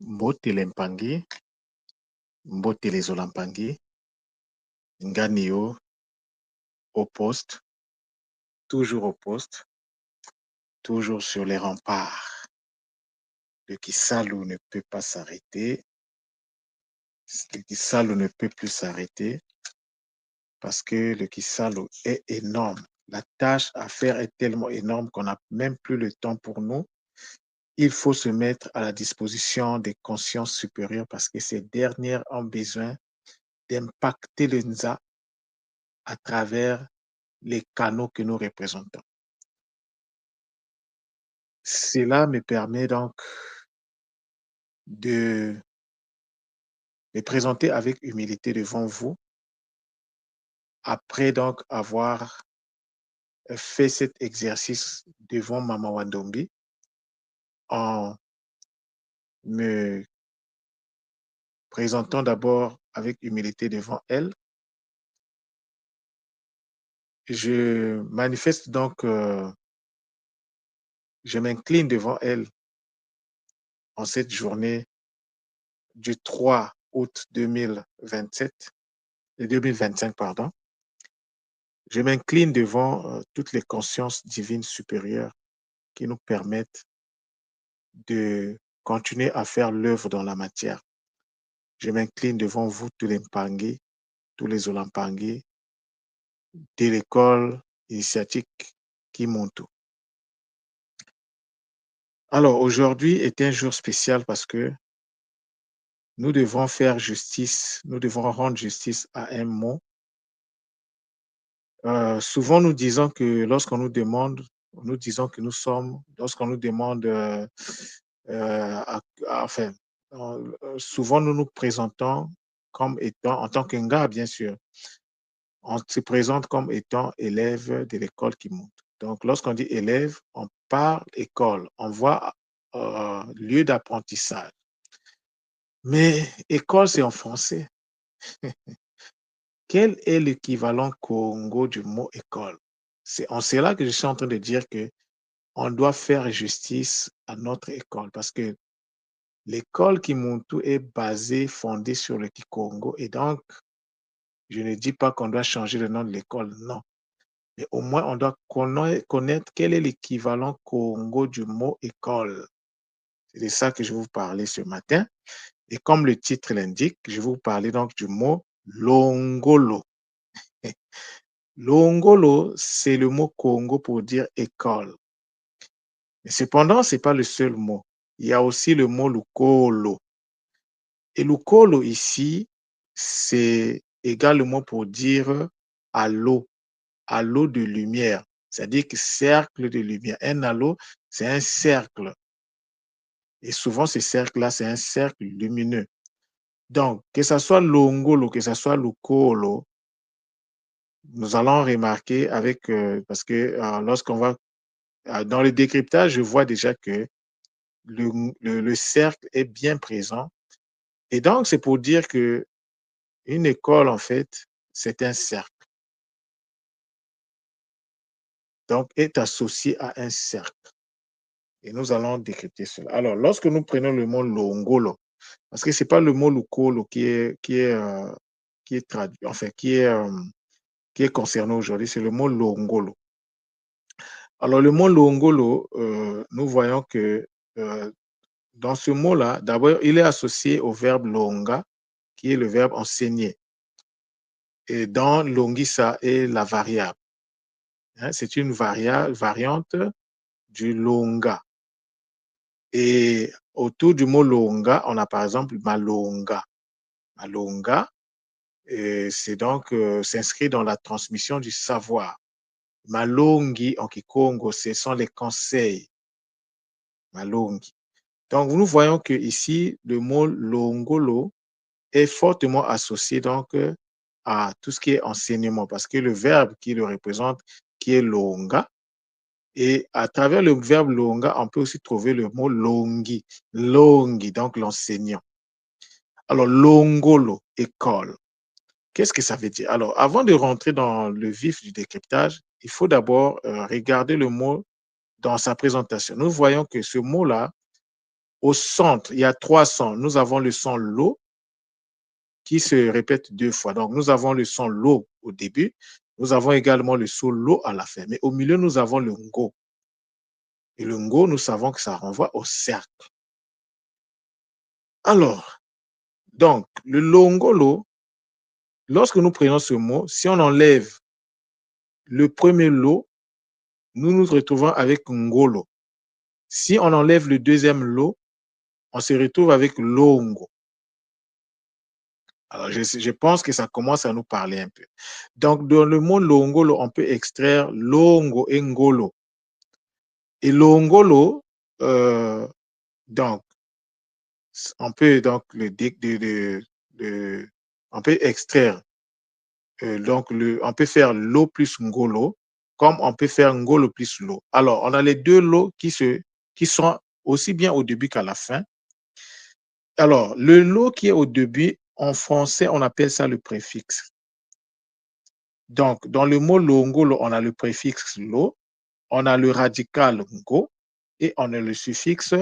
Mbotele Mpangi, Mbotele Zolampangi, Nganio au poste, toujours sur les remparts. Le Kisalu ne peut pas s'arrêter. Le Kisalu ne peut plus s'arrêter parce que le Kisalu est énorme. La tâche à faire est tellement énorme qu'on n'a même plus le temps pour nous. Il faut se mettre à la disposition des consciences supérieures parce que ces dernières ont besoin d'impacter le Nza à travers les canaux que nous représentons. Cela me permet donc de me présenter avec humilité devant vous après donc avoir fait cet exercice devant Mama Wandombi en me présentant d'abord avec humilité devant elle. Je manifeste donc, je m'incline devant elle en cette journée du 3 août 2025, pardon. Je m'incline devant toutes les consciences divines supérieures qui nous permettent de continuer à faire l'œuvre dans la matière. Je m'incline devant vous, tous les Mpangi, tous les Olampangis de l'école initiatique Kimuntu. Alors, aujourd'hui est un jour spécial parce que nous devons faire justice, nous devons rendre justice à un mot. Souvent, nous disons que lorsqu'on nous demande, nous disons que nous sommes, lorsqu'on nous demande, enfin, souvent nous nous présentons comme étant, en tant qu'Nga, bien sûr, on se présente comme étant élève de l'école qui monte. Donc, lorsqu'on dit élève, on parle école, on voit lieu d'apprentissage. Mais école, c'est en français. Quel est l'équivalent Congo du mot école? C'est en cela que je suis en train de dire que on doit faire justice à notre école parce que l'école Kimuntu est basée, fondée sur le Kikongo et donc je ne dis pas qu'on doit changer le nom de l'école, non. Mais au moins, on doit connaître quel est l'équivalent Congo du mot école. C'est de ça que je vais vous parler ce matin. Et comme le titre l'indique, je vais vous parler donc du mot Longolo. Longolo, c'est le mot Congo pour dire école. Mais cependant, ce n'est pas le seul mot. Il y a aussi le mot Lukolo. Et Lukolo ici, c'est également pour dire halo, halo de lumière. C'est-à-dire que cercle de lumière. Un halo, c'est un cercle. Et souvent, ce cercle-là, c'est un cercle lumineux. Donc, que ce soit Longolo, que ce soit Lukolo, nous allons remarquer avec, parce que lorsqu'on va dans le décryptage, je vois déjà que le cercle est bien présent. Et donc, c'est pour dire que une école, en fait, c'est un cercle. Donc, est associé à un cercle. Et nous allons décrypter cela. Alors, lorsque nous prenons le mot Longolo, parce que ce n'est pas le mot Lukolo qui est traduit, enfin, qui est concerné aujourd'hui, c'est le mot Longolo. Alors, le mot Longolo, nous voyons que dans ce mot-là, d'abord, il est associé au verbe longa, qui est le verbe enseigner. Et dans longissa est la variable. Hein, c'est une variante du longa. Et autour du mot longa, on a par exemple malonga. Malonga, c'est donc s'inscrit dans la transmission du savoir. Malongi en Kikongo, ce sont les conseils. Malongi. Donc, nous voyons que ici, le mot longolo est fortement associé donc à tout ce qui est enseignement, parce que le verbe qui le représente, qui est longa, et à travers le verbe longa, on peut aussi trouver le mot longi, longi, donc l'enseignant. Alors, longolo, école. Qu'est-ce que ça veut dire? Alors, avant de rentrer dans le vif du décryptage, il faut d'abord regarder le mot dans sa présentation. Nous voyons que ce mot-là Au centre, il y a 3 sons. Nous avons le son Lo qui se répète 2 fois. Donc, nous avons le son Lo au début. Nous avons également le son Lo à la fin. Mais au milieu, nous avons le Ngo. Et le Ngo, nous savons que ça renvoie au cercle. Alors, donc, le Longolo, lorsque nous prenons ce mot, si on enlève le premier Lo, nous nous retrouvons avec Ngolo. Si on enlève le deuxième Lo, on se retrouve avec Longo. Alors, je pense que ça commence à nous parler un peu. Donc, dans le mot Longolo, on peut extraire Longo et Ngolo. Et Longolo, donc, on peut donc on peut extraire, donc on peut faire Lo plus Ngolo, comme on peut faire Ngolo plus Lo. Alors, on a les deux Lo qui sont aussi bien au début qu'à la fin. Alors, le Lo qui est au début, en français, on appelle ça le préfixe. Donc, dans le mot Longolo, on a le préfixe Lo, on a le radical Ngo et on a le suffixe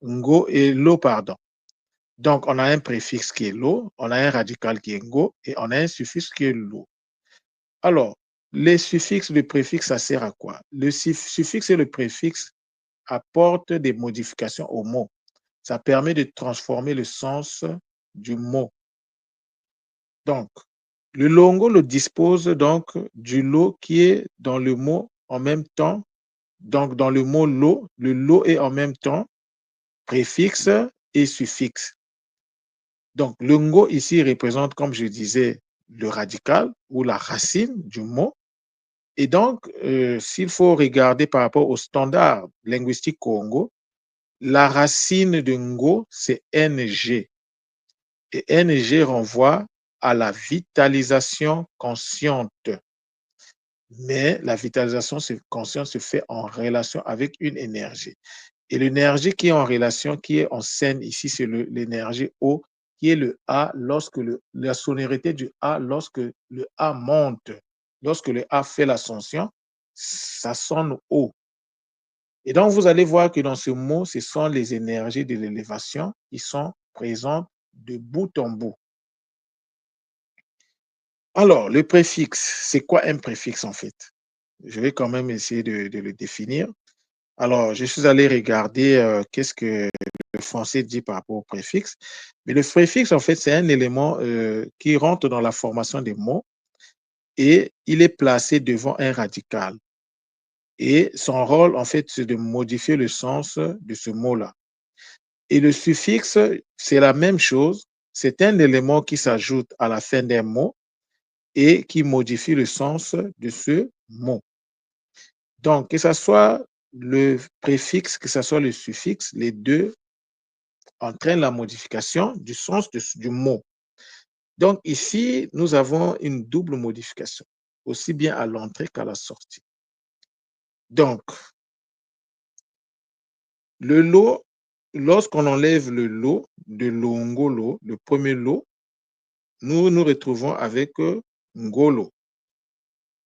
Ngo et Lo, pardon. Donc, on a un préfixe qui est Lo, on a un radical qui est Ngo et on a un suffixe qui est Lo. Alors, les suffixes, le préfixe, ça sert à quoi? Le suffixe et le préfixe apportent des modifications au mot. Ça permet de transformer le sens du mot. Donc, le Longolo dispose donc du Lo qui est dans le mot en même temps. Donc, dans le mot Lo, le Lo est en même temps préfixe et suffixe. Donc, le Ngo ici représente, comme je disais, le radical ou la racine du mot. Et donc, s'il faut regarder par rapport au standard linguistique Congo, la racine de Ngo, c'est NG. Et NG renvoie à la vitalisation consciente. Mais la vitalisation consciente se fait en relation avec une énergie. Et l'énergie qui est en relation, qui est en scène ici, c'est l'énergie O, qui est le A lorsque la sonorité du A, lorsque le A monte, lorsque le A fait l'ascension, ça sonne haut. Et donc, vous allez voir que dans ce mot, ce sont les énergies de l'élévation qui sont présentes de bout en bout. Alors, le préfixe, c'est quoi un préfixe en fait? Je vais quand même essayer de le définir. Alors, je suis allé regarder qu'est-ce que le français dit par rapport au préfixe. Mais le préfixe, en fait, c'est un élément qui rentre dans la formation des mots et il est placé devant un radical. Et son rôle, en fait, c'est de modifier le sens de ce mot-là. Et le suffixe, c'est la même chose. C'est un élément qui s'ajoute à la fin d'un mot et qui modifie le sens de ce mot. Donc, que ce soit le préfixe, que ce soit le suffixe, les deux entraînent la modification du sens du mot. Donc, ici, nous avons une double modification, aussi bien à l'entrée qu'à la sortie. Donc, le lo, lorsqu'on enlève le lo de l'ongolo, le premier lo, nous nous retrouvons avec ngolo.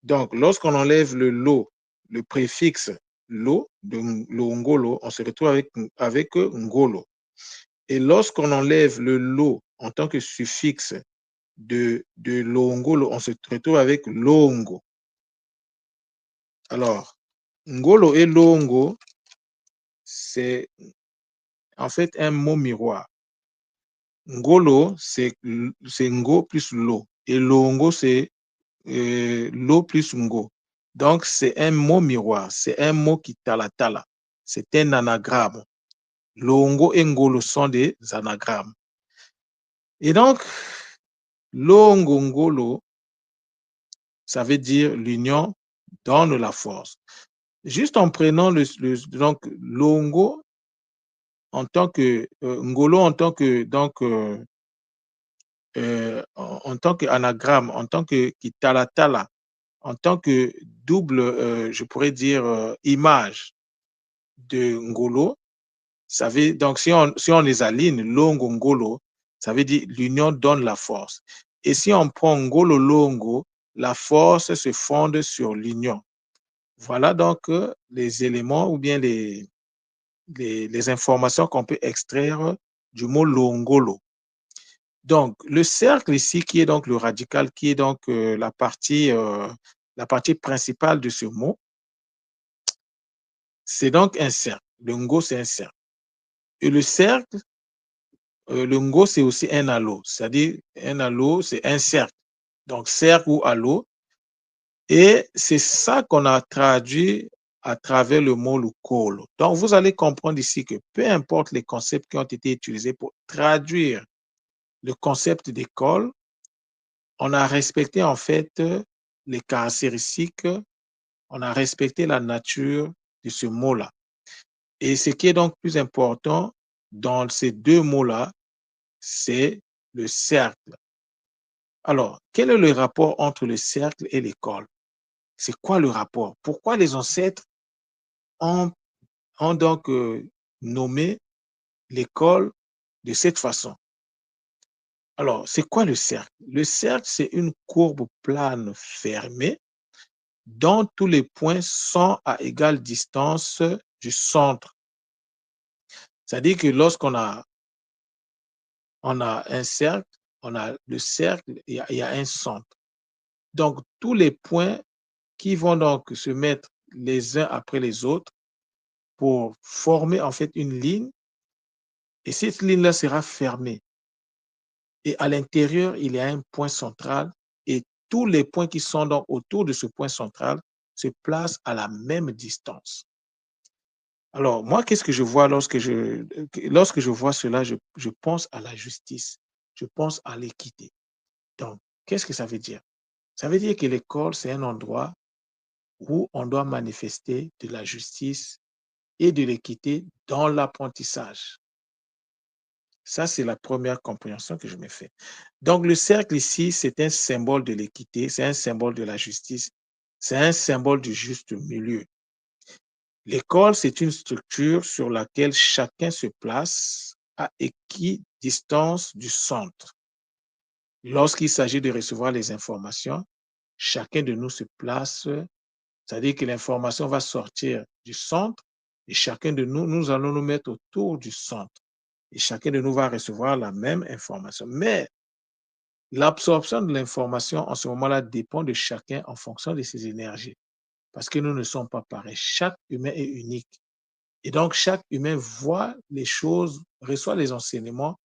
Donc, lorsqu'on enlève le lo, le préfixe lo de l'ongolo, on se retrouve avec ngolo. Et lorsqu'on enlève le lo en tant que suffixe de l'ongolo, on se retrouve avec longo. Alors, ngolo et longo, c'est en fait un mot miroir. Ngolo, c'est ngo plus lo. Et longo, c'est lo plus ngo. Donc, c'est un mot miroir. C'est un mot qui talatala. C'est un anagramme. Longo et ngolo sont des anagrammes. Et donc, longo ngolo, ça veut dire l'union donne la force. Juste en prenant donc longo en tant que ngolo en tant que donc en tant qu'anagramme, en tant que kitalatala, en tant que double, je pourrais dire image de ngolo, ça veut donc si on les aligne longo ngolo, ça veut dire l'union donne la force. Et si on prend ngolo longo, la force se fonde sur l'union. Voilà donc les éléments ou bien les informations qu'on peut extraire du mot longolo. Donc, le cercle ici, qui est donc le radical, qui est donc la partie principale de ce mot, c'est donc un cercle. Le ngo, c'est un cercle. Et le cercle, le ngo, c'est aussi un halo. C'est-à-dire, un halo, c'est un cercle. Donc, cercle ou halo. Et c'est ça qu'on a traduit à travers le mot lukolo. Donc, vous allez comprendre ici que peu importe les concepts qui ont été utilisés pour traduire le concept d'école, on a respecté en fait les caractéristiques, on a respecté la nature de ce mot-là. Et ce qui est donc plus important dans ces deux mots-là, c'est le cercle. Alors, quel est le rapport entre le cercle et l'école? C'est quoi le rapport? Pourquoi les ancêtres ont, ont donc nommé l'école de cette façon? Alors, c'est quoi le cercle? Le cercle, c'est une courbe plane fermée dont tous les points sont à égale distance du centre. C'est-à-dire que lorsqu'on a un cercle, on a le cercle, il y a un centre. Donc, tous les points qui vont donc se mettre les uns après les autres pour former en fait une ligne, et cette ligne-là sera fermée. Et à l'intérieur, il y a un point central, et tous les points qui sont donc autour de ce point central se placent à la même distance. Alors, moi, qu'est-ce que je vois lorsque je vois cela, je pense à la justice, je pense à l'équité. Donc, qu'est-ce que ça veut dire? Ça veut dire que l'école, c'est un endroit où on doit manifester de la justice et de l'équité dans l'apprentissage. Ça, c'est la première compréhension que je me fais. Donc, le cercle ici, c'est un symbole de l'équité, c'est un symbole de la justice, c'est un symbole du juste milieu. L'école, c'est une structure sur laquelle chacun se place à équidistance du centre. Lorsqu'il s'agit de recevoir les informations, chacun de nous se place, c'est-à-dire que l'information va sortir du centre et chacun de nous, nous allons nous mettre autour du centre et chacun de nous va recevoir la même information. Mais l'absorption de l'information en ce moment-là dépend de chacun en fonction de ses énergies parce que nous ne sommes pas pareils. Chaque humain est unique. Et donc, chaque humain voit les choses, reçoit les enseignements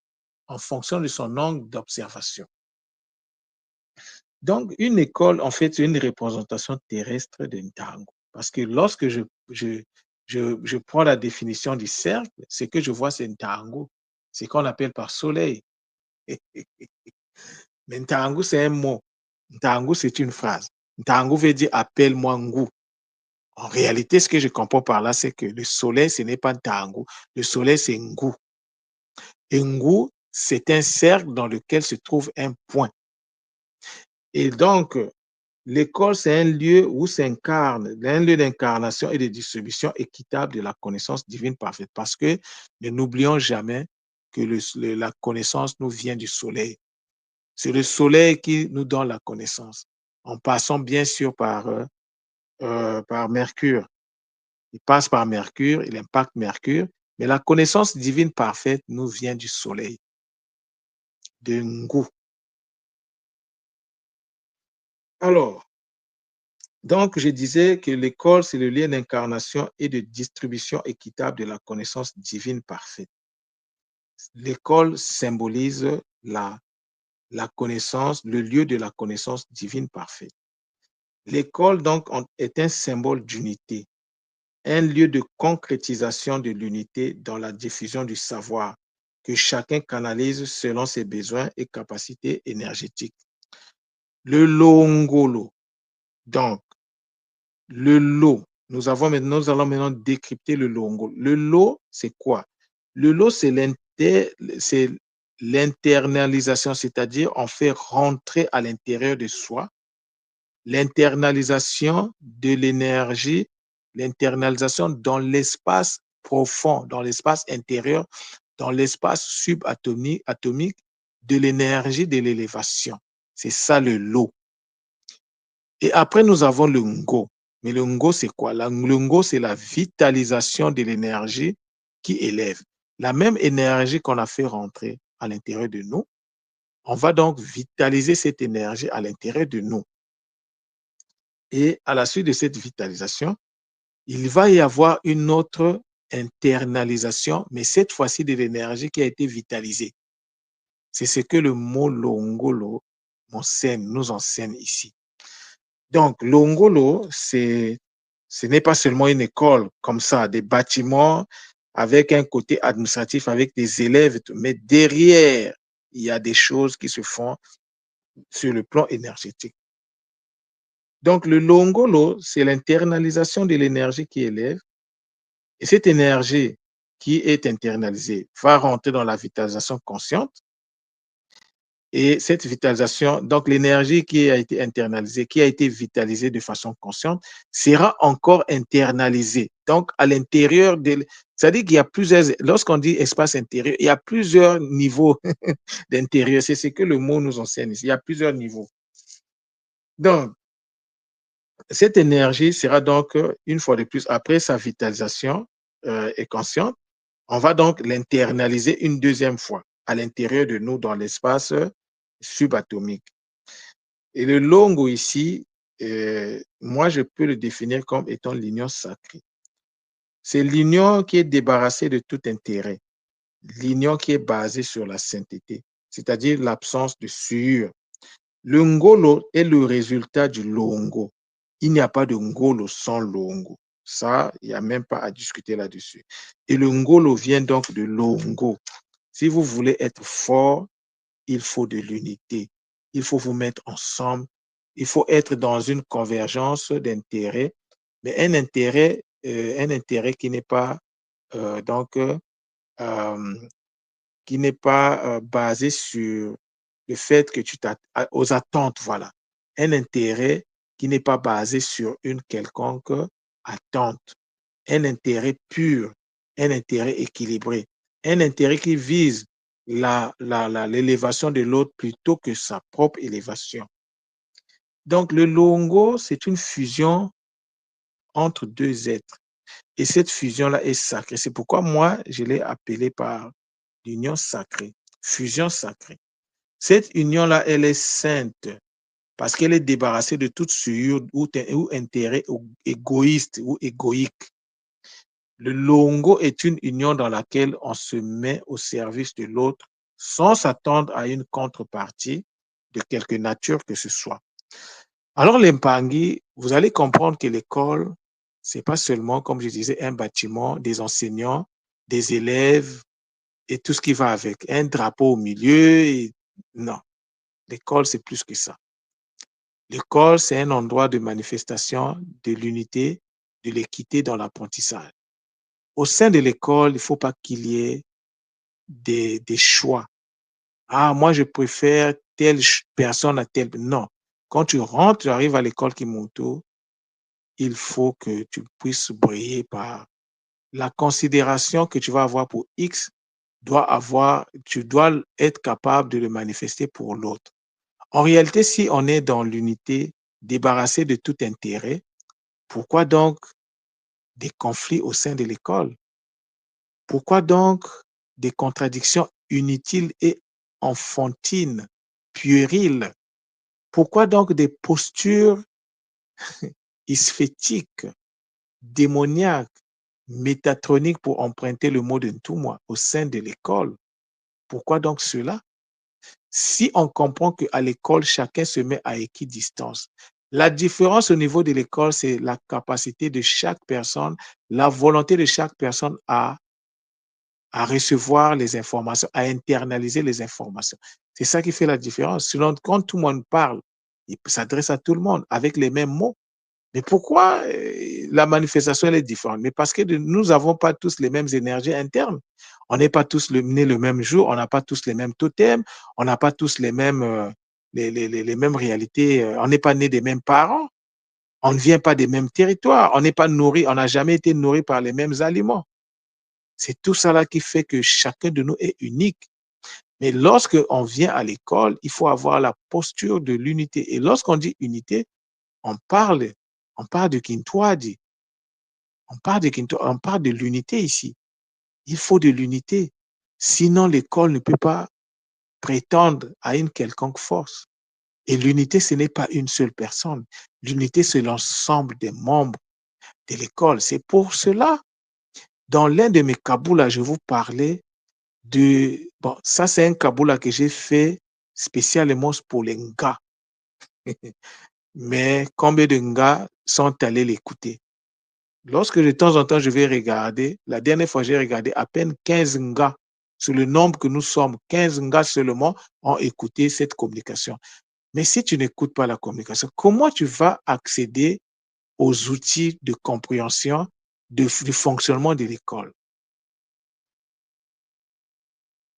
en fonction de son angle d'observation. Donc, une école, en fait, c'est une représentation terrestre de Ntango. Parce que lorsque je prends la définition du cercle, ce que je vois, c'est Ntango. C'est qu'on appelle par soleil. Mais Ntango, c'est un mot. Ntango, c'est une phrase. Ntango veut dire appelle-moi Ngou. En réalité, ce que je comprends par là, c'est que le soleil, ce n'est pas Ntango. Le soleil, c'est Ngou. Et Ngou, c'est un cercle dans lequel se trouve un point. Et donc, l'école, c'est un lieu où s'incarne, un lieu d'incarnation et de distribution équitable de la connaissance divine parfaite. Parce que ne n'oublions jamais que la connaissance nous vient du soleil. C'est le soleil qui nous donne la connaissance, en passant bien sûr par Mercure. Il passe par Mercure, il impacte Mercure, mais la connaissance divine parfaite nous vient du soleil, de Ngou. Alors, donc, je disais que l'école, c'est le lien d'incarnation et de distribution équitable de la connaissance divine parfaite. L'école symbolise la, la connaissance, le lieu de la connaissance divine parfaite. L'école, donc, est un symbole d'unité, un lieu de concrétisation de l'unité dans la diffusion du savoir que chacun canalise selon ses besoins et capacités énergétiques. Le Longolo, donc, le lot. Nous allons maintenant décrypter le longo. Le lot, c'est quoi? Le lot, c'est l'internalisation, c'est-à-dire on fait rentrer à l'intérieur de soi l'internalisation de l'énergie, l'internalisation dans l'espace profond, dans l'espace intérieur, dans l'espace subatomique atomique de l'énergie de l'élévation. C'est ça le lot. Et après, nous avons le ngo. Mais le ngo, c'est quoi? Le ngo, c'est la vitalisation de l'énergie qui élève. La même énergie qu'on a fait rentrer à l'intérieur de nous, on va donc vitaliser cette énergie à l'intérieur de nous. Et à la suite de cette vitalisation, il va y avoir une autre internalisation, mais cette fois-ci de l'énergie qui a été vitalisée. C'est ce que le mot longolo nous enseigne ici. Donc, longolo, ce n'est pas seulement une école comme ça, des bâtiments avec un côté administratif, avec des élèves, mais derrière, il y a des choses qui se font sur le plan énergétique. Donc, le longolo, c'est l'internalisation de l'énergie qui élève. Et cette énergie qui est internalisée va rentrer dans la vitalisation consciente. Et cette vitalisation, donc l'énergie qui a été internalisée, qui a été vitalisée de façon consciente, sera encore internalisée. Donc, à l'intérieur de... C'est-à-dire qu'il y a plusieurs... Lorsqu'on dit espace intérieur, il y a plusieurs niveaux d'intérieur. C'est ce que le mot nous enseigne ici. Il y a plusieurs niveaux. Donc, cette énergie sera donc, une fois de plus, après sa vitalisation est consciente, on va donc l'internaliser une deuxième fois à l'intérieur de nous dans l'espace subatomique. Et le longo ici, moi, je peux le définir comme étant l'union sacrée. C'est l'union qui est débarrassée de tout intérêt, l'union qui est basée sur la sainteté, c'est-à-dire l'absence de souillure. Le ngolo est le résultat du longo. Il n'y a pas de ngolo sans longo. Ça, il n'y a même pas à discuter là-dessus. Et le ngolo vient donc de longo. Si vous voulez être fort, il faut de l'unité. Il faut vous mettre ensemble. Il faut être dans une convergence d'intérêts, mais un intérêt qui n'est pas donc qui n'est pas basé sur le fait que tu t'attends aux attentes, voilà. Un intérêt qui n'est pas basé sur une quelconque attente. Un intérêt pur, un intérêt équilibré, un intérêt qui vise l'élévation de l'autre plutôt que sa propre élévation. Donc, le longo, c'est une fusion entre deux êtres. Et cette fusion-là est sacrée. C'est pourquoi moi, je l'ai appelée par l'union sacrée, fusion sacrée. Cette union-là, elle est sainte parce qu'elle est débarrassée de toute souillure ou intérêt égoïste ou égoïque. Le longo est une union dans laquelle on se met au service de l'autre sans s'attendre à une contrepartie de quelque nature que ce soit. Alors, l'Impangi, vous allez comprendre que l'école, c'est pas seulement, comme je disais, un bâtiment, des enseignants, des élèves et tout ce qui va avec, un drapeau au milieu. Non, l'école, c'est plus que ça. L'école, c'est un endroit de manifestation de l'unité, de l'équité dans l'apprentissage. Au sein de l'école, il ne faut pas qu'il y ait des choix. Ah, moi, je préfère telle personne à telle. Non. Quand tu rentres, tu arrives à l'école Kimoto, il faut que tu puisses briller par la considération que tu vas avoir pour X, tu dois être capable de le manifester pour l'autre. En réalité, si on est dans l'unité, débarrassé de tout intérêt, pourquoi donc des conflits au sein de l'école? Pourquoi donc des contradictions inutiles et enfantines, puériles? Pourquoi donc des postures isphétiques, démoniaques, métatroniques pour emprunter le mot de Ntumwa au sein de l'école? Pourquoi donc cela? Si on comprend qu'à l'école, chacun se met à équidistance, la différence au niveau de l'école, c'est la capacité de chaque personne, la volonté de chaque personne à recevoir les informations, à internaliser les informations. C'est ça qui fait la différence. Sinon, quand tout le monde parle, il s'adresse à tout le monde avec les mêmes mots. Mais pourquoi la manifestation elle est différente? Mais parce que nous n'avons pas tous les mêmes énergies internes. On n'est pas tous nés le même jour, on n'a pas tous les mêmes totems, on n'a pas tous les mêmes, les mêmes réalités, on n'est pas nés des mêmes parents, on ne vient pas des mêmes territoires, on n'est pas nourri, on n'a jamais été nourri par les mêmes aliments. C'est tout ça là qui fait que chacun de nous est unique. Mais lorsque on vient à l'école, il faut avoir la posture de l'unité. Et lorsqu'on dit unité, on parle On parle de Kintwadi. On parle de l'unité ici. Il faut de l'unité. Sinon, l'école ne peut pas prétendre à une quelconque force. Et l'unité, ce n'est pas une seule personne. L'unité, c'est l'ensemble des membres de l'école. C'est pour cela, dans l'un de mes kaboulas, je vous parlais de... Bon, ça, c'est un kaboula que j'ai fait spécialement pour les Nga. Mais combien de Nga sont allés l'écouter? Lorsque de temps en temps, je vais regarder, la dernière fois, j'ai regardé à peine 15 Nga. Sur le nombre que nous sommes, 15 Nga seulement ont écouté cette communication. Mais si tu n'écoutes pas la communication, comment tu vas accéder aux outils de compréhension du fonctionnement de l'école?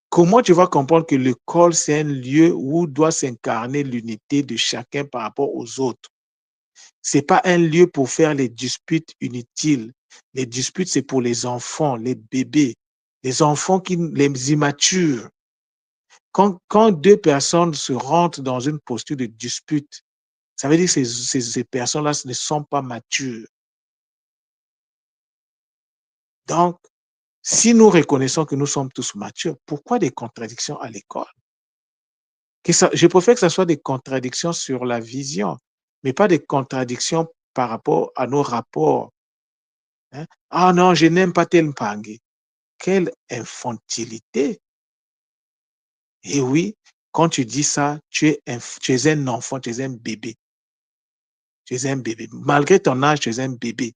Comment tu vas comprendre que l'école, c'est un lieu où doit s'incarner l'unité de chacun par rapport aux autres? Ce n'est pas un lieu pour faire les disputes inutiles. Les disputes, c'est pour les enfants, les bébés, les enfants, les immatures. Quand deux personnes se rentrent dans une posture de dispute, ça veut dire que ces personnes-là ne sont pas matures. Donc, si nous reconnaissons que nous sommes tous matures, pourquoi des contradictions à l'école? Je préfère que ce soit des contradictions sur la vision, mais pas des contradictions par rapport à nos rapports. Hein. Ah non, je n'aime pas tel Mpangé. Quelle infantilité! Et oui, quand tu dis ça, tu es un enfant, tu es un bébé. Tu es un bébé. Malgré ton âge, tu es un bébé.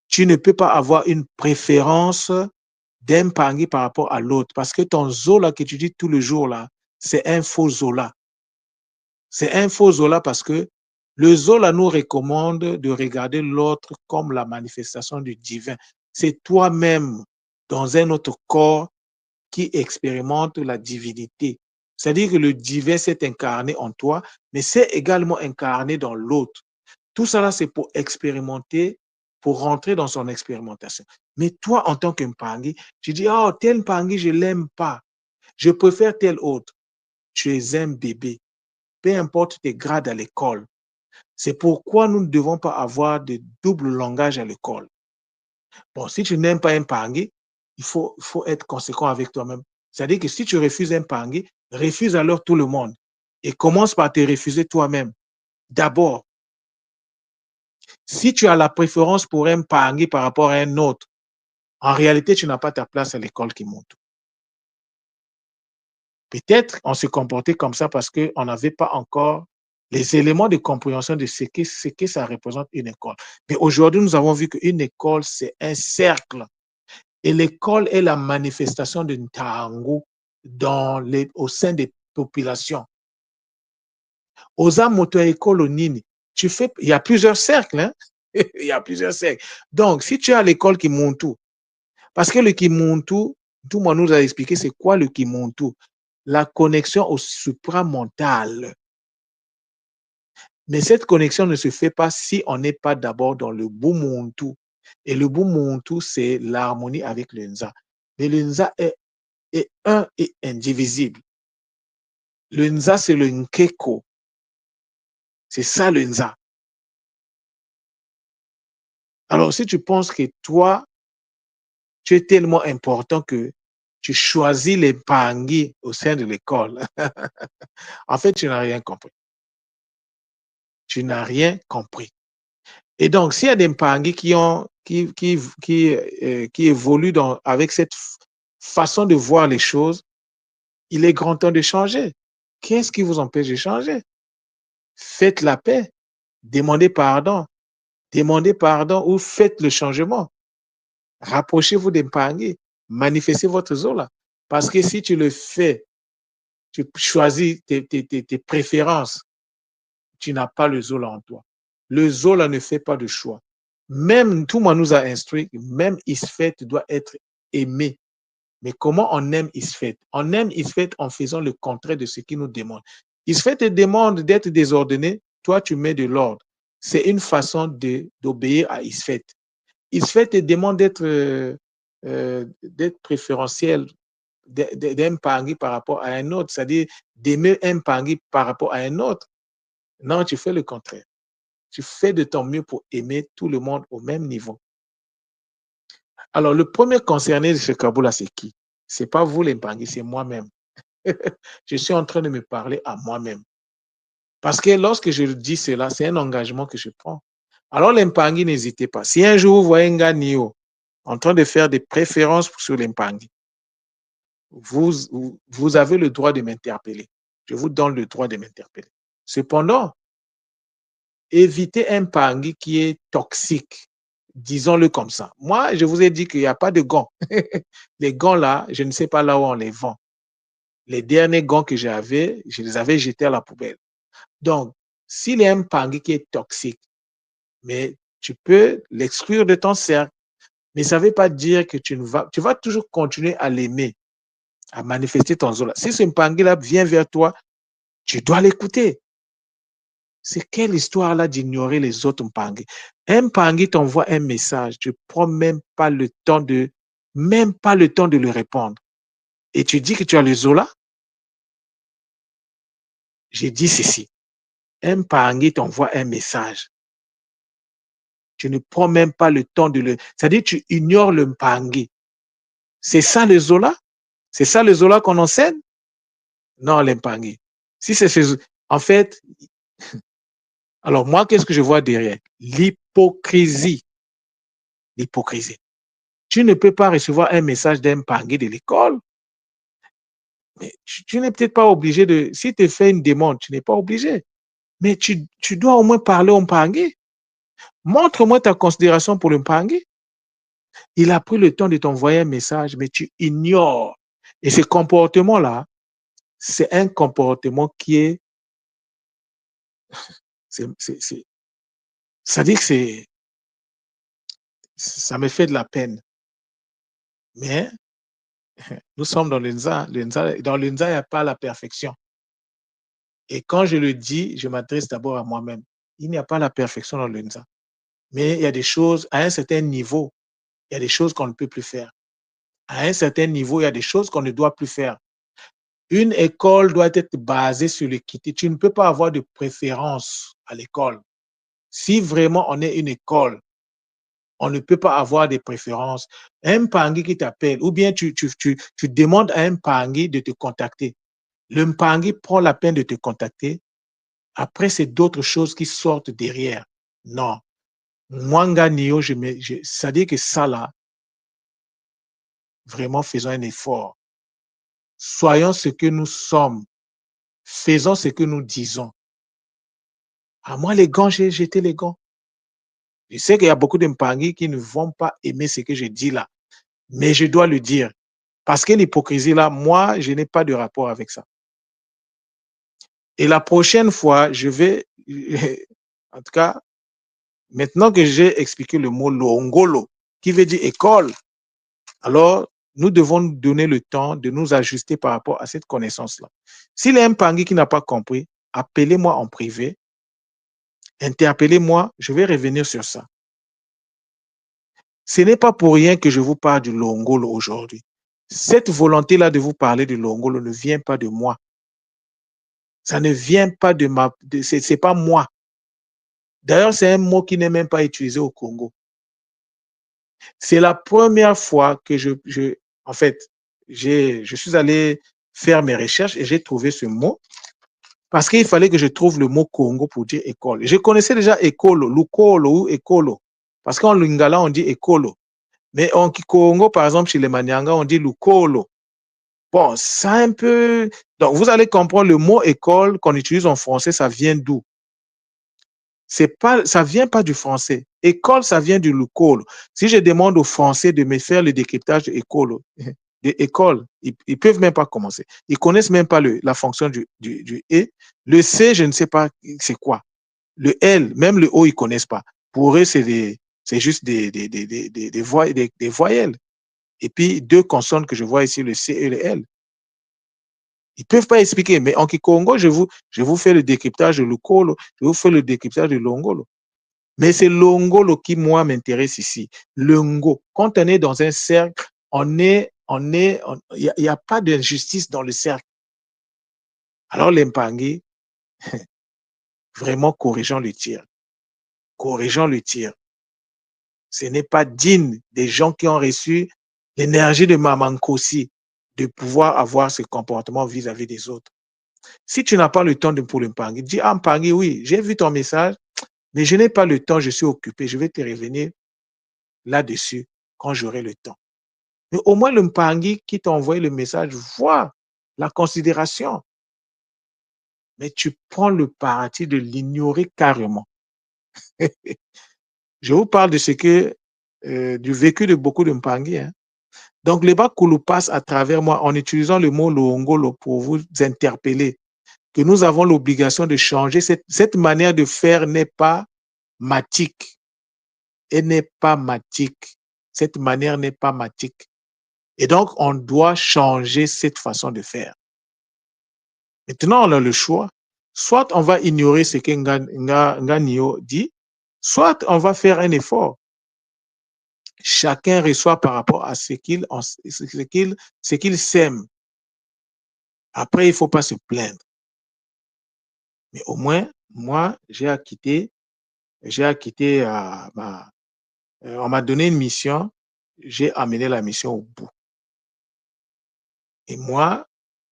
Tu ne peux pas avoir une préférence d'un Mpangé par rapport à l'autre parce que ton Zola que tu dis tout le jour là, c'est un faux Zola. C'est un faux Zola parce que le Zola nous recommande de regarder l'autre comme la manifestation du divin. C'est toi-même dans un autre corps qui expérimente la divinité. C'est-à-dire que le divin s'est incarné en toi, mais c'est également incarné dans l'autre. Tout ça, c'est pour expérimenter, pour rentrer dans son expérimentation. Mais toi, en tant qu'Mpangui, tu dis, oh, tel Mpangui, je ne l'aime pas. Je préfère tel autre. Tu es un bébé. Peu importe tes grades à l'école. C'est pourquoi nous ne devons pas avoir de double langage à l'école. Bon, si tu n'aimes pas un Mpangui, il faut être conséquent avec toi-même. C'est-à-dire que si tu refuses un Mpangui, refuse alors tout le monde. Et commence par te refuser toi-même. D'abord, si tu as la préférence pour un Mpangui par rapport à un autre, en réalité, tu n'as pas ta place à l'école qui monte. Peut-être on se comportait comme ça parce qu'on n'avait pas encore les éléments de compréhension de ce que ça représente une école. Mais aujourd'hui, nous avons vu qu'une école, c'est un cercle. Et l'école est la manifestation d'un tango au sein des populations. Aux moto-école nini, il y a plusieurs cercles. Hein? Il y a plusieurs cercles. Donc, si tu as l'école Kimuntu, parce que le Kimuntu, tout le monde nous a expliqué c'est quoi le Kimuntu. La connexion au supramental. Mais cette connexion ne se fait pas si on n'est pas d'abord dans le Bumuntu. Et le Bumuntu, c'est l'harmonie avec le Nza. Mais le Nza est un et indivisible. Le Nza, c'est le Nkeko. C'est ça le Nza. Alors, si tu penses que toi, tu es tellement important que tu choisis les Pangui au sein de l'école, en fait, tu n'as rien compris. Tu n'as rien compris. Et donc, s'il y a des Pangui qui évoluent avec cette façon de voir les choses, il est grand temps de changer. Qu'est-ce qui vous empêche de changer? Faites la paix, demandez pardon ou faites le changement. Rapprochez-vous des Pangui, manifestez votre Zola. Parce que si tu le fais, tu choisis tes préférences, tu n'as pas le Zola en toi. Le Zola ne fait pas de choix. Même, tout le monde nous a instruit, même Isfet doit être aimé. Mais comment on aime Isfet? On aime Isfet en faisant le contraire de ce qu'il nous demande. Isfet te demande d'être désordonné, toi tu mets de l'ordre. C'est une façon d'obéir à Isfet. Isfet te demande d'être préférentiel, d'un Pangui par rapport à un autre, c'est-à-dire d'aimer un Pangui par rapport à un autre. Non, tu fais le contraire. Tu fais de ton mieux pour aimer tout le monde au même niveau. Alors, le premier concerné de ce Kaboul-là, c'est qui? C'est pas vous, les Bangui, c'est moi-même. Je suis en train de me parler à moi-même. Parce que lorsque je dis cela, c'est un engagement que je prends. Alors, l'Impangui, n'hésitez pas. Si un jour vous voyez un gars Nio en train de faire des préférences sur l'Impangui, vous avez le droit de m'interpeller. Je vous donne le droit de m'interpeller. Cependant, évitez un Pangui qui est toxique. Disons-le comme ça. Moi, je vous ai dit qu'il n'y a pas de gants. Les gants là, je ne sais pas là où on les vend. Les derniers gants que j'avais, je les avais jetés à la poubelle. Donc, s'il y a un Pangui qui est toxique, mais tu peux l'exclure de ton cercle. Mais ça ne veut pas dire que tu vas toujours continuer à l'aimer, à manifester ton zola. Si ce Pangui-là vient vers toi, tu dois l'écouter. C'est quelle histoire là d'ignorer les autres Mpangui? Un Mpangui t'envoie un message, tu ne prends même pas le temps de le répondre. Et tu dis que tu as le Zola? J'ai dit ceci. Un Mpangui t'envoie un message. Tu ne prends même pas le temps de le. C'est-à-dire tu ignores le Mpangui. C'est ça le Zola? C'est ça le Zola qu'on enseigne? Non, l'Mpangui. Si c'est ce... En fait, alors moi, qu'est-ce que je vois derrière? L'hypocrisie. L'hypocrisie. Tu ne peux pas recevoir un message d'un Mpangui de l'école. Mais tu n'es peut-être pas obligé de. Si tu fais une demande, tu n'es pas obligé. Mais tu dois au moins parler au Mpangui. Montre-moi ta considération pour le Mpangui. Il a pris le temps de t'envoyer un message, mais tu ignores. Et ce comportement-là, c'est un comportement qui est. Ça dit que ça me fait de la peine. Mais nous sommes dans l'UNZA. Dans l'UNZA, il n'y a pas la perfection. Et quand je le dis, je m'adresse d'abord à moi-même. Il n'y a pas la perfection dans l'UNZA. Mais il y a des choses, à un certain niveau, il y a des choses qu'on ne peut plus faire. À un certain niveau, il y a des choses qu'on ne doit plus faire. Une école doit être basée sur l'équité. Tu ne peux pas avoir de préférence à l'école. Si vraiment on est une école, on ne peut pas avoir des préférences. Un Mpangui qui t'appelle, ou bien tu demandes à un Mpangui de te contacter. Le Mpangui prend la peine de te contacter. Après, c'est d'autres choses qui sortent derrière. Non. Mwanga Nio, ça dit que ça là, vraiment faisons un effort. Soyons ce que nous sommes. Faisons ce que nous disons. À moi, les gants, j'ai jeté les gants. Je sais qu'il y a beaucoup de Mpangui qui ne vont pas aimer ce que je dis là. Mais je dois le dire. Parce que l'hypocrisie là, moi, je n'ai pas de rapport avec ça. Et la prochaine fois, je vais, en tout cas, maintenant que j'ai expliqué le mot Longolo, qui veut dire école, alors nous devons nous donner le temps de nous ajuster par rapport à cette connaissance-là. S'il y a un Mpangui qui n'a pas compris, appelez-moi en privé, interpellez-moi, je vais revenir sur ça. Ce n'est pas pour rien que je vous parle du Longolo aujourd'hui. Cette volonté-là de vous parler du Longolo ne vient pas de moi. Ça ne vient pas de ma... C'est pas moi. D'ailleurs, c'est un mot qui n'est même pas utilisé au Congo. C'est la première fois que en fait, je suis allé faire mes recherches et j'ai trouvé ce mot parce qu'il fallait que je trouve le mot Congo pour dire école. Je connaissais déjà écolo, lukolo ou écolo. Parce qu'en lingala, on dit écolo. Mais en Congo, par exemple, chez les Manianga, on dit lukolo. Bon, ça un peu... Donc, vous allez comprendre le mot école qu'on utilise en français, ça vient d'où? Ça vient pas du français. École, ça vient du lukolo. Si je demande aux Français de me faire le décryptage de école, ils peuvent même pas commencer. Ils connaissent même pas la fonction du E. Le C, je ne sais pas c'est quoi. Le L, même le O, ils connaissent pas. Pour eux, c'est juste des voyelles. Et puis, deux consonnes que je vois ici, le C et le L. Ils ne peuvent pas expliquer. Mais en Kikongo, je vous fais le décryptage de Lukolo, je vous fais le décryptage de Longolo. Mais c'est Longolo qui, moi, m'intéresse ici. Longo. Quand on est dans un cercle, il n'y a pas d'injustice dans le cercle. Alors, l'Impangui, vraiment corrigeons le tir. corrigeons le tir. Ce n'est pas digne des gens qui ont reçu l'énergie de Mamankosi de pouvoir avoir ce comportement vis-à-vis des autres. Si tu n'as pas le temps pour le Mpangui, dis à Mpangui, oui, j'ai vu ton message, mais je n'ai pas le temps, je suis occupé, je vais te revenir là-dessus quand j'aurai le temps. Mais au moins le Mpangui qui t'a envoyé le message voit la considération. Mais tu prends le parti de l'ignorer carrément. Je vous parle de ce que, du vécu de beaucoup de Mpangui. Hein. Donc, les Bakulu passent à travers moi en utilisant le mot Luongolo pour vous interpeller, que nous avons l'obligation de changer. Cette manière de faire n'est pas matique. Elle n'est pas matique. Cette manière n'est pas matique. Et donc, on doit changer cette façon de faire. Maintenant, on a le choix. Soit on va ignorer ce que Nganio dit, soit on va faire un effort. Chacun reçoit par rapport à ce qu'il sème. Après, il ne faut pas se plaindre. Mais au moins, moi, j'ai acquitté on m'a donné une mission, j'ai amené la mission au bout. Et moi,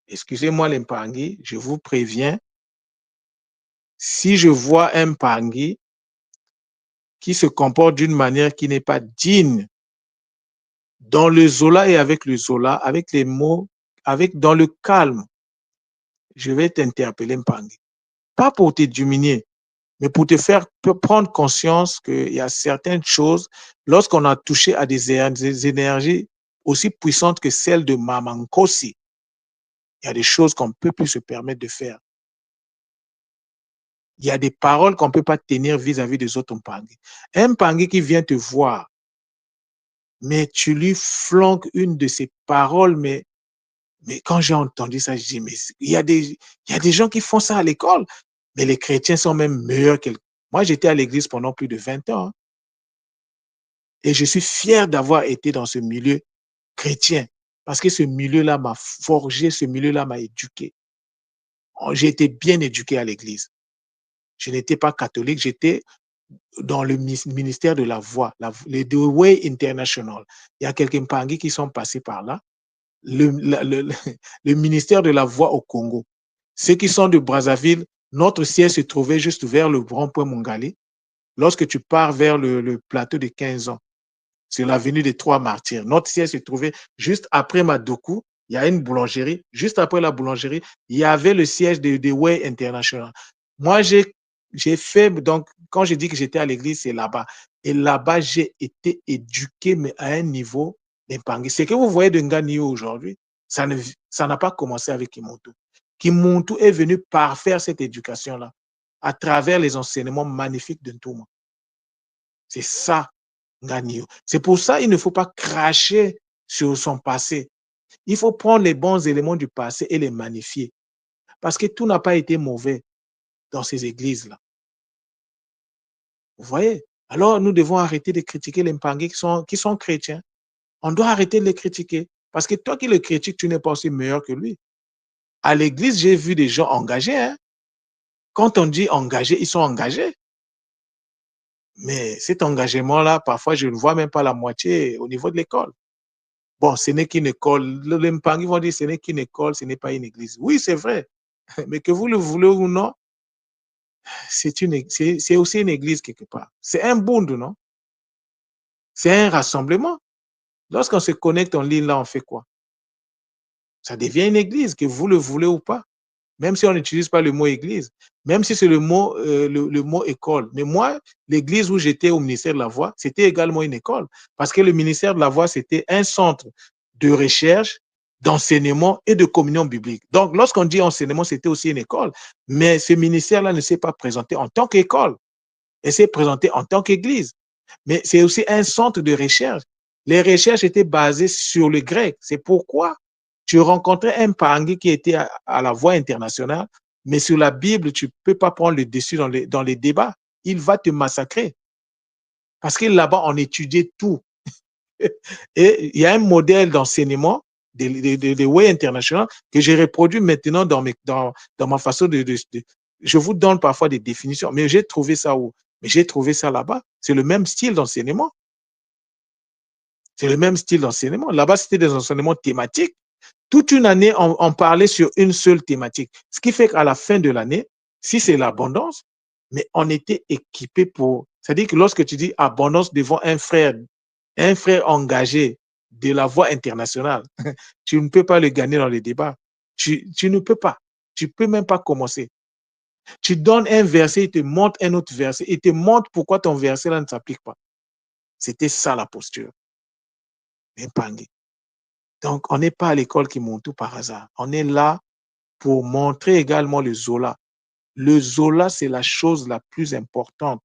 excusez-moi les Mpangui, je vous préviens, si je vois un Mpangui qui se comporte d'une manière qui n'est pas digne, dans le Zola et avec le Zola, avec les mots, dans le calme, je vais t'interpeller Mpangui. Pas pour te diminuer, mais pour te faire prendre conscience qu'il y a certaines choses, lorsqu'on a touché à des énergies aussi puissantes que celles de Mamankosi, il y a des choses qu'on ne peut plus se permettre de faire. Il y a des paroles qu'on ne peut pas tenir vis-à-vis des autres Mpangui. Un Mpangui qui vient te voir, mais tu lui flanques une de ses paroles, mais quand j'ai entendu ça, je dis, mais il y a des gens qui font ça à l'école, mais les chrétiens sont même meilleurs que... Moi, j'étais à l'église pendant plus de 20 ans. Hein, et je suis fier d'avoir été dans ce milieu chrétien, parce que ce milieu-là m'a forgé, ce milieu-là m'a éduqué. J'ai été bien éduqué à l'église. Je n'étais pas catholique, j'étais dans le ministère de la Voix, The Way International. Il y a quelques Mpangui qui sont passés par là. Le ministère de la Voix au Congo. Ceux qui sont de Brazzaville, notre siège se trouvait juste vers le rond-point Mongali. Lorsque tu pars vers le plateau de 15 ans, sur l'avenue des Trois Martyrs, notre siège se trouvait juste après Madoku. Il y a une boulangerie. Juste après la boulangerie, il y avait le siège de Way International. Moi, j'ai fait, donc, quand je dis que j'étais à l'église, c'est là-bas. Et là-bas, j'ai été éduqué, mais à un niveau d'Mpangui. Ce que vous voyez de Nganio aujourd'hui, ça n'a pas commencé avec Kimuntu. Kimuntu est venu parfaire cette éducation-là à travers les enseignements magnifiques de Ntouma. C'est ça, Nganio. C'est pour ça qu'il ne faut pas cracher sur son passé. Il faut prendre les bons éléments du passé et les magnifier. Parce que tout n'a pas été mauvais dans ces églises-là. Vous voyez? Alors, nous devons arrêter de critiquer les Mpangui qui sont chrétiens. On doit arrêter de les critiquer. Parce que toi qui le critiques, tu n'es pas aussi meilleur que lui. À l'église, j'ai vu des gens engagés. Hein? Quand on dit engagés, ils sont engagés. Mais cet engagement-là, parfois, je ne vois même pas la moitié au niveau de l'école. Bon, ce n'est qu'une école. Les Mpangui vont dire ce n'est qu'une école, ce n'est pas une église. Oui, c'est vrai. Mais que vous le voulez ou non, c'est aussi une église quelque part. C'est un bundu, non? C'est un rassemblement. Lorsqu'on se connecte en ligne, là, on fait quoi? Ça devient une église, que vous le voulez ou pas. Même si on n'utilise pas le mot église, même si c'est le mot école. Mais moi, l'église où j'étais au ministère de la Voix, c'était également une école. Parce que le ministère de la Voix, c'était un centre de recherche, d'enseignement et de communion biblique. Donc, lorsqu'on dit enseignement, c'était aussi une école. Mais ce ministère-là ne s'est pas présenté en tant qu'école. Il s'est présenté en tant qu'église. Mais c'est aussi un centre de recherche. Les recherches étaient basées sur le grec. C'est pourquoi tu rencontrais un Mpangui qui était à la Voix internationale, mais sur la Bible, tu ne peux pas prendre le dessus dans les débats. Il va te massacrer. Parce que là-bas, on étudiait tout. Et il y a un modèle d'enseignement de Way International que j'ai reproduit maintenant dans ma façon je vous donne parfois des définitions, mais j'ai trouvé ça où? Mais j'ai trouvé ça là-bas. C'est le même style d'enseignement. C'est le même style d'enseignement. Là-bas, c'était des enseignements thématiques. Toute une année, on parlait sur une seule thématique. Ce qui fait qu'à la fin de l'année, si c'est l'abondance, mais on était équipé pour. C'est-à-dire que lorsque tu dis abondance devant un frère engagé de la voie internationale, tu ne peux pas le gagner dans les débats. Tu ne peux pas. Tu ne peux même pas commencer. Tu donnes un verset, il te montre un autre verset, il te montre pourquoi ton verset là ne s'applique pas. C'était ça la posture. Donc, on n'est pas à l'école qui monte tout par hasard. On est là pour montrer également le Zola. Le Zola, c'est la chose la plus importante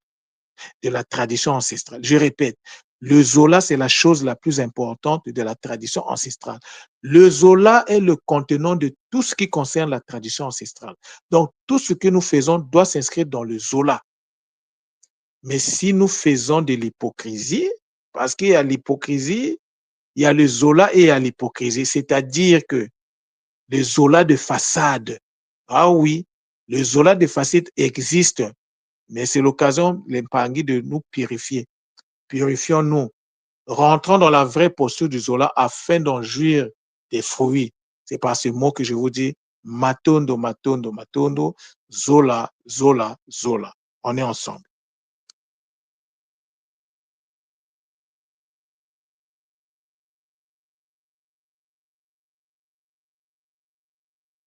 de la tradition ancestrale. Je répète, le Zola, c'est la chose la plus importante de la tradition ancestrale. Le Zola est le contenant de tout ce qui concerne la tradition ancestrale. Donc, tout ce que nous faisons doit s'inscrire dans le Zola. Mais si nous faisons de l'hypocrisie, parce qu'il y a l'hypocrisie, il y a le Zola et il y a l'hypocrisie, c'est-à-dire que le Zola de façade, ah oui, le Zola de façade existe, mais c'est l'occasion, l'Empangui, de nous purifier. Purifions-nous. Rentrons dans la vraie posture du Zola afin d'en jouir des fruits. C'est par ce mot que je vous dis, matondo, matondo, matondo, Zola, Zola, Zola. On est ensemble.